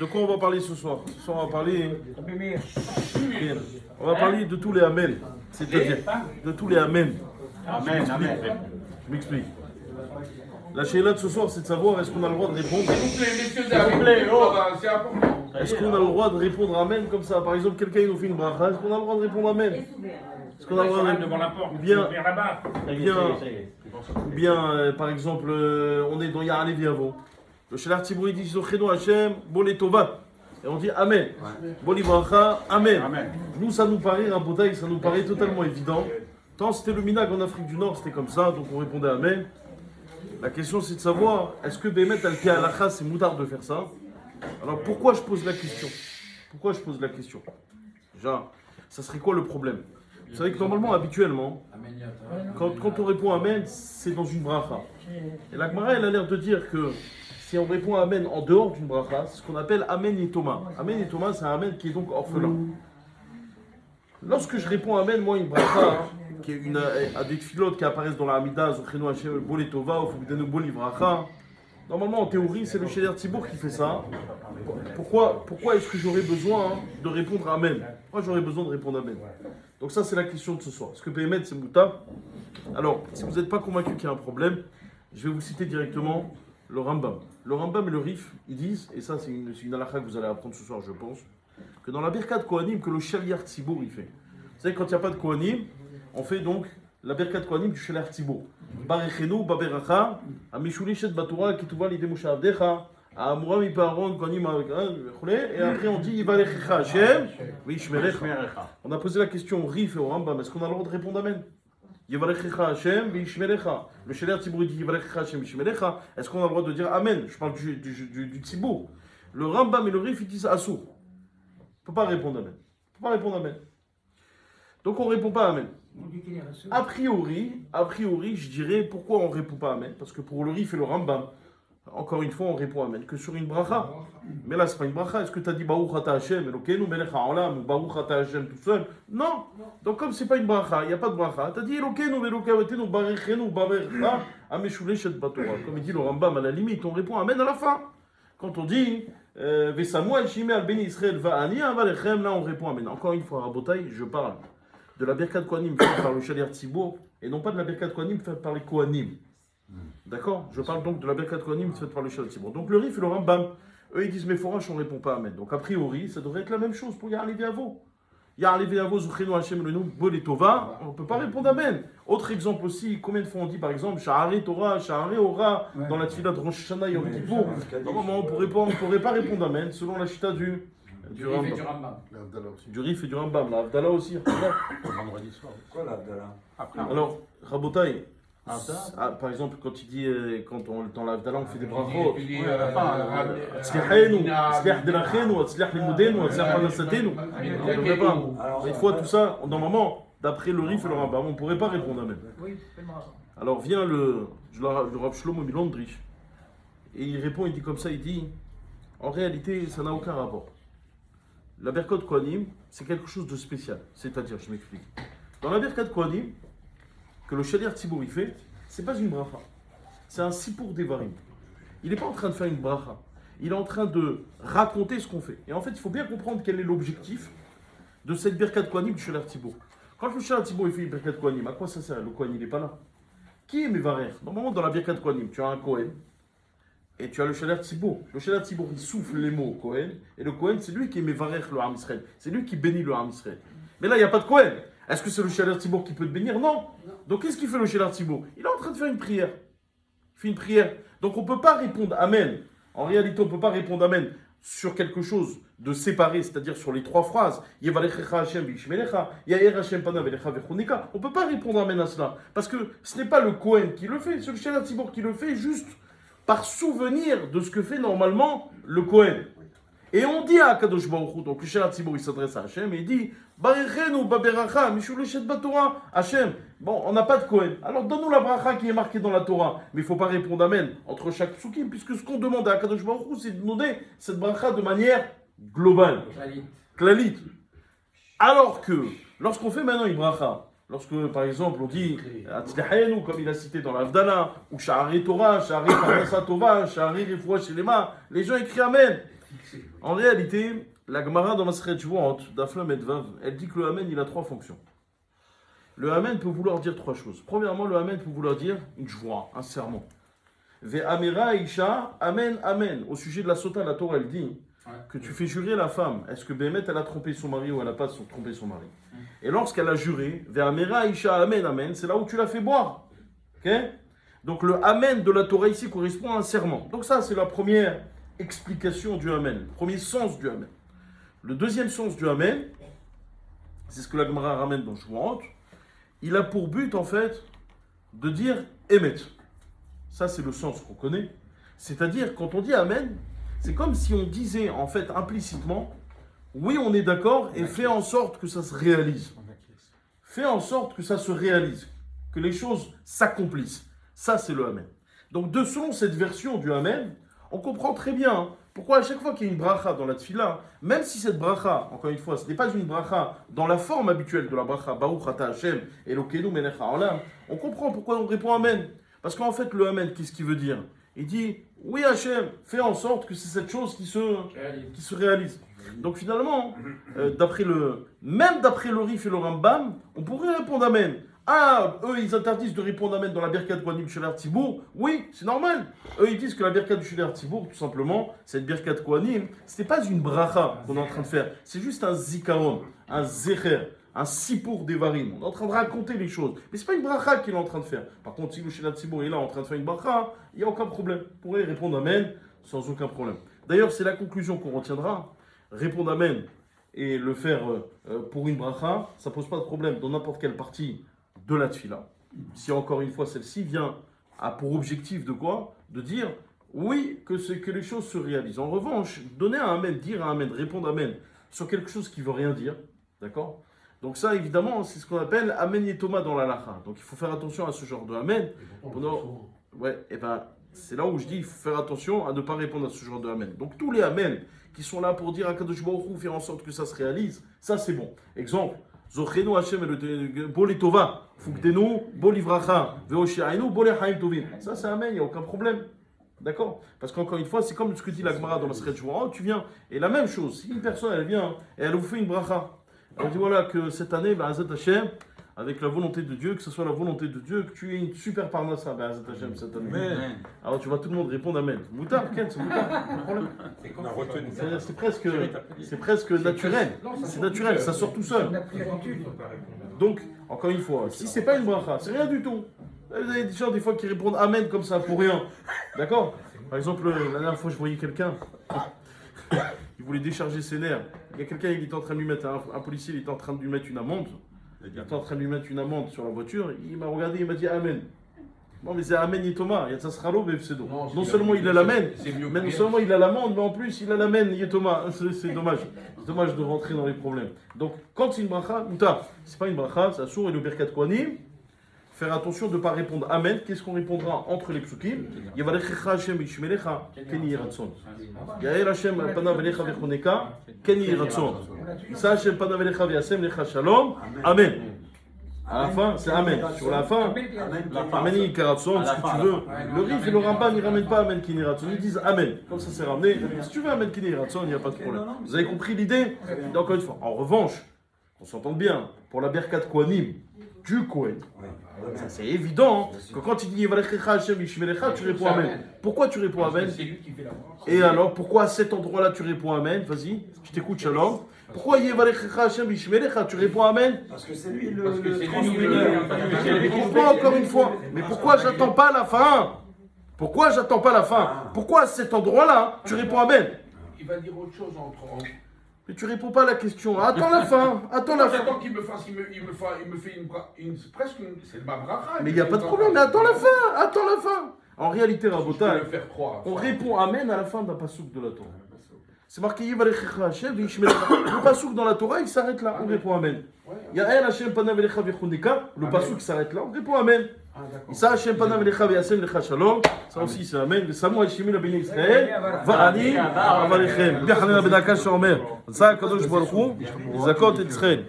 de quoi on va parler ce soir? Ce soir, on va parler. On va parler de tous les Amen. C'est-à-dire de tous les Amen. Amen, amen. Je m'explique. La chéla de ce soir, c'est de savoir est-ce qu'on a le droit de répondre. S'il vous plaît, c'est important. Est-ce qu'on a le droit de répondre Amen comme ça? Par exemple, quelqu'un il nous fait une bracha, est-ce qu'on a le droit de répondre Amen? Est-ce qu'on a le droit de répondre devant la porte, bien, vers là-bas. bien, par exemple, on est dans Ya'alev Yavo. Le Shelar Tzibur il dit Zochenu Hashem, Bolé Tova. Et on dit Amen. Boli Bracha, Amen. Amen. Nous, ça nous paraît, Rabotaï, ça nous paraît totalement évident. Tant c'était le Minag en Afrique du Nord, c'était comme ça, donc on répondait Amen. La question c'est de savoir, est-ce que Bémet Al-Pi Alacha, c'est moutard de faire ça? Alors pourquoi je pose la question? Pourquoi je pose la question? Déjà, ça serait quoi le problème? Vous savez que normalement, habituellement, quand on répond Amen, c'est dans une bracha. Et la Gemara, elle a l'air de dire que si on répond Amen en dehors d'une bracha, c'est ce qu'on appelle Amen et Thomas. Amen et Thomas, c'est un Amen qui est donc orphelin. Lorsque je réponds Amen, moi, une bracha, qui est à des filotes qui apparaissent dans la Hamida, Zochenu Hashem, Bolé Tova, Ofubdenu Boli Bracha, normalement, en théorie, c'est le Shelar Tzibur qui fait ça. Pourquoi est-ce que j'aurais besoin de répondre Amen? Pourquoi j'aurais besoin de répondre Amen? Donc ça, c'est la question de ce soir. Est-ce que Bémet, c'est Mouta? Alors, si vous n'êtes pas convaincu qu'il y a un problème, je vais vous citer directement le Rambam. Le Rambam et le Rif, ils disent, et ça, c'est une halakha que vous allez apprendre ce soir, je pense, que dans la Birkat Kohanim, que le Shelar Tzibur, il fait. Vous savez, quand il n'y a pas de Kohanim, on fait donc la Birkat Kohanim du Shelar Tzibur. Barechenu, Baberacha, Amishulishet Batura, Kituva Lide Moshe Avdecha, Amura Miparon, Kohanim, et après on dit Yivalechecha Hashem, Vishmerecha. On a posé la question au Rif et au Rambam, est-ce qu'on a le droit de répondre Amen? Yivalechecha Hashem, Vishmerecha. Le Shelar Tzibur dit Yivalechecha Hashem, Vishmerecha. Est-ce qu'on a le droit de dire Amen? Je parle du Tzibur. Le Rambam et le Rif, ils disent Assour. On ne peut pas répondre Amen. On ne peut pas répondre Amen. Donc on ne répond pas Amen. A priori, je dirais pourquoi on ne répond pas Amen. Parce que pour le Rif et le Rambam, encore une fois, on répond Amen que sur une bracha. Mais là, ce n'est pas une bracha. Est-ce que tu as dit Baruch Ata Hashem, Elokeinu Melech HaOlam, ou Baruch Ata Hashem tout seul? Non. Donc comme ce n'est pas une bracha, il n'y a pas de bracha, tu as dit Elokeinu Melech HaOlam, Barechenu, Barecha, Ameshulishet Batora. Comme il dit le Rambam, à la limite, on répond Amen à la fin. Quand on dit Vesamuel Shimei al Beni Israël Va'ani Avalechem, là on répond Amen. Encore une fois, Rabotaï, je parle de la Birkat Kohanim faite par le Shelar Tzibur et non pas de la Birkat Kohanim faite par les Kohanim. D'accord? Je parle donc de la Birkat Kohanim faite par le Shelar Tzibur. Donc le Rif et le Rambam, eux ils disent mais Forash on ne répond pas Amen. Donc a priori ça devrait être la même chose pour Ya'alev Yavo. Ya'alev Yavo, Zochenu Hashem Lenu Bolé Tova, on ne peut pas répondre Amen. Autre exemple aussi, combien de fois on dit par exemple Sha'arei Torah, Sha'arei Ora dans la Tfilah de Rosh Hashanah Yom Kippour? Normalement on ne pourrait pas répondre Amen selon la Chita du Rambam. Du Rif et du Rambam, la Avdallah aussi. Vendredi soir. Quoi la Abdallah? Alors, Rabotaï, par exemple, quand il dit, dans la Avdallah, on fait des brachot. Tzliachenu, tzliach delachenu, tzliach limudenu, tzliach panasatenu. On ne devrait pas. Une fois tout ça, normalement, d'après le Rif et le Rambam, on ne pourrait pas répondre Amen. Alors vient le Rav Shlomo Milandrich, et il répond, il dit comme ça, il dit, en réalité, ça n'a aucun rapport. La Birkat Kohanim, c'est quelque chose de spécial. C'est-à-dire, je m'explique. Dans la Birkat Kohanim, que le Shelar Tzibur il fait, c'est pas une bracha. C'est un sipur devarim. Il n'est pas en train de faire une bracha. Il est en train de raconter ce qu'on fait. Et en fait, il faut bien comprendre quel est l'objectif de cette Birkat Kohanim du Shelar Tzibur. Quand le Shelar Tzibur il fait une Birkat Kohanim, à quoi ça sert? Le Kohen, il n'est pas là. Qui est Mevarer? Normalement, dans la Birkat Kohanim, tu as un Kohen. Et tu as le Shelar Tzibur. Le Shelar Tzibur, il souffle les mots au Kohen. Et le Kohen, c'est lui qui est Mevarech le Ham Israël. C'est lui qui bénit le Ham Israël. Mais là, il n'y a pas de Kohen. Est-ce que c'est le Shelar Tzibur qui peut te bénir? Non. Donc, qu'est-ce qu'il fait le Shelar Tzibur? Il est en train de faire une prière. Il fait une prière. Donc, on ne peut pas répondre Amen. En réalité, on ne peut pas répondre Amen sur quelque chose de séparé, c'est-à-dire sur les trois phrases. Yevalechecha Hashem v'yishmerecha, Yair Hashem panav elecha v'chunika. On ne peut pas répondre Amen à cela. Parce que ce n'est pas le Kohen qui le fait. C'est le Shelar Tzibur qui le fait juste par souvenir de ce que fait normalement le Kohen. Et on dit à Kadosh Baruch Hu, donc le Shelar Tzibur il s'adresse à Hachem et il dit Barechenu baberacha mishulishet batora. Hachem, bon, on n'a pas de Kohen. Alors donne-nous la bracha qui est marquée dans la Torah. Mais il ne faut pas répondre Amen entre chaque psukim, puisque ce qu'on demande à Kadosh Baruch Hu, c'est de donner cette bracha de manière globale. Klalit. Alors que lorsqu'on fait maintenant une bracha, lorsque, par exemple, on dit Atzlahenu, comme il a cité dans l'Avdallah, ou Sha'arei Torah, Sha'arei Parnasa Tova, Sha'arei Refoua Shelema, les gens écrivent Amen. En réalité, la Gemara dans Masechet Shavuot, d'Aflam et Vav, elle dit que le Amen, il a trois fonctions. Le Amen peut vouloir dire trois choses. Premièrement, le Amen peut vouloir dire une joie, un serment. Ve'amera Isha, Amen, Amen. Au sujet de la Sota, la Torah, elle dit que tu fais jurer la femme. Est-ce que Bémet, elle a trompé son mari ou elle n'a pas trompé son mari? Et lorsqu'elle a juré, Ve'amera Isha, Amen, Amen, c'est là où tu l'as fait boire. Okay? Donc le Amen de la Torah ici correspond à un serment. Donc ça, c'est la première explication du Amen, le premier sens du Amen. Le deuxième sens du Amen, c'est ce que la Gemara ramène dans Shavuot. Il a pour but, en fait, de dire Emet. Ça, c'est le sens qu'on connaît. C'est-à-dire, quand on dit Amen, c'est comme si on disait, en fait, implicitement, oui, on est d'accord, et fais en sorte que ça se réalise. Fais en sorte que ça se réalise, que les choses s'accomplissent. Ça, c'est le Amen. Donc, selon cette version du Amen, on comprend très bien pourquoi à chaque fois qu'il y a une bracha dans la tfila, même si cette bracha, encore une fois, ce n'est pas une bracha dans la forme habituelle de la bracha, Baruch Ata Hashem, Elokeinu Melech HaOlam, on comprend pourquoi on répond Amen. Parce qu'en fait, le Amen, qu'est-ce qu'il veut dire? Il dit, oui Hashem, fais en sorte que c'est cette chose qui se réalise. Donc finalement, même d'après le Rif et le Rambam, on pourrait répondre Amen. Ah, eux, ils interdisent de répondre Amen dans la Birkat Kohanim Sheler Tzibour. Oui, c'est normal. Eux, ils disent que la Birkat du Sheler Tzibour, tout simplement, cette Birkat Kohanim, ce n'est pas une bracha qu'on est en train de faire. C'est juste un zikaron, un zecher, un sipour devarim. On est en train de raconter les choses. Mais ce n'est pas une bracha qu'il est en train de faire. Par contre, si le Sheler Tzibour est là en train de faire une bracha, il n'y a aucun problème. On pourrait répondre Amen sans aucun problème. D'ailleurs, c'est la conclusion qu'on retiendra. Répondre Amen et le faire pour une bracha, ça ne pose pas de problème dans n'importe quelle partie de la tfila. Si encore une fois celle-ci a pour objectif de quoi? De dire oui, que les choses se réalisent. En revanche, donner un amen, dire un amen, répondre amen sur quelque chose qui ne veut rien dire, d'accord? Donc ça, évidemment, c'est ce qu'on appelle amen yetoma dans la lacha. Donc il faut faire attention à ce genre de amen. Ouais, et ben c'est là où je dis il faut faire attention à ne pas répondre à ce genre de amen. Donc tous les amen qui sont là pour dire à Kadosh Baruch Hu, faire en sorte que ça se réalise, ça c'est bon. Exemple, Zochenu Hashem Boli Tova, Fukdenu, Boli Vracha, Veoshiainu, Boli Haim Tovim. Ça c'est amen, il n'y a aucun problème. D'accord? Parce qu'encore une fois, c'est comme ce que dit la Gemara dans Masechet Shavuot, tu viens, et la même chose, si une personne elle vient et elle vous fait une bracha, elle dit voilà que cette année, Azat Hashem, avec la volonté de Dieu, que ce soit la volonté de Dieu, que tu aies une super parnassa, Azat Hashem cette année. Amen. Alors tu vois tout le monde répondre Amen. Moutard, Ken, c'est moutard, pas de problème. C'est presque naturel. C'est naturel, ça sort tout seul. Donc, encore une fois, si c'est pas une bracha, c'est rien du tout. Vous avez des gens des fois qui répondent Amen comme ça pour rien. D'accord? Par exemple, la dernière fois je voyais quelqu'un, il voulait décharger ses nerfs. Il y a quelqu'un, il était en train de lui mettre, un policier, il était en train de lui mettre une amende. Il était en train de lui mettre une amende sur la voiture. Il m'a regardé, il m'a dit Amen. Non mais c'est Amen Yetoma, il y a Tsassralo Befsedo. Non seulement il a l'Amen, mais non seulement il a l'amende, mais en plus il a l'Amen Yetoma. C'est dommage. C'est dommage de rentrer dans les problèmes. Donc quand c'est une bracha, c'est pas une bracha, c'est Assour et le Birkat Kohanim. Faire attention de ne pas répondre Amen. Qu'est-ce qu'on répondra entre les psukim? Yavalechecha Hashem Yishmelecha Ken Yiratzon. Yael Hashem Panav Elecha Vechoneka Ken Yiratzon. Isa Hashem Panav Elecha Veyasem Lecha Shalom. Amen. À la fin, c'est Amen. Sur la fin, Amen Yiratzon, ce que tu veux. Le Rif et le Rambam, ils ne ramènent pas Amen Ken Yiratzon. Ils disent Amen. Comme ça, c'est ramené. Si tu veux Amen Ken Yiratzon, il n'y a pas de problème. Vous avez compris l'idée? Encore une fois. En revanche, on s'entend bien, pour la Birkat Kohanim, du Kohen. Ça, c'est évident que quand il dit Yevalechecha Hashem Yishmelecha, tu réponds Amen. Pourquoi tu réponds Amen? Et alors, pourquoi à cet endroit-là tu réponds Amen? Vas-y, je t'écoute, Shalom. Pourquoi Yevalechecha Hashem Yishmelecha, tu réponds Amen? Parce que c'est lui le Pourquoi encore une fois? Mais pourquoi j'attends pas la fin? Pourquoi j'attends pas la fin? Pourquoi à cet endroit-là tu réponds Amen? Il va dire autre chose entre. Mais tu réponds pas à la question. Attends la fin. Attends la fin. J'attends qu'il me fasse, il me fait presque une, c'est ma bracha. Mais il n'y a pas de problème. Mais attends la fin. Attends la fin. En réalité, Rabotai, on répond Amen à la fin d'un pasouk de la Torah. C'est marqué Yivalechecha Hashem Yishmelecha. Le pasouk dans la Torah, il s'arrête là. On répond Amen. Ya'el Hashem Panav Elecha Vechoneka. Le pasouk s'arrête là. On répond Amen. Isa Hashem Panav Elecha Veyasem Lecha Shalom. Ça aussi c'est Amen. Samu Hashemina Ben Israël. Va'ani Avalechem. Bi'chanan Ben Akash Omer. Ça Kadosh Baruch Hu. Zakot et Israël.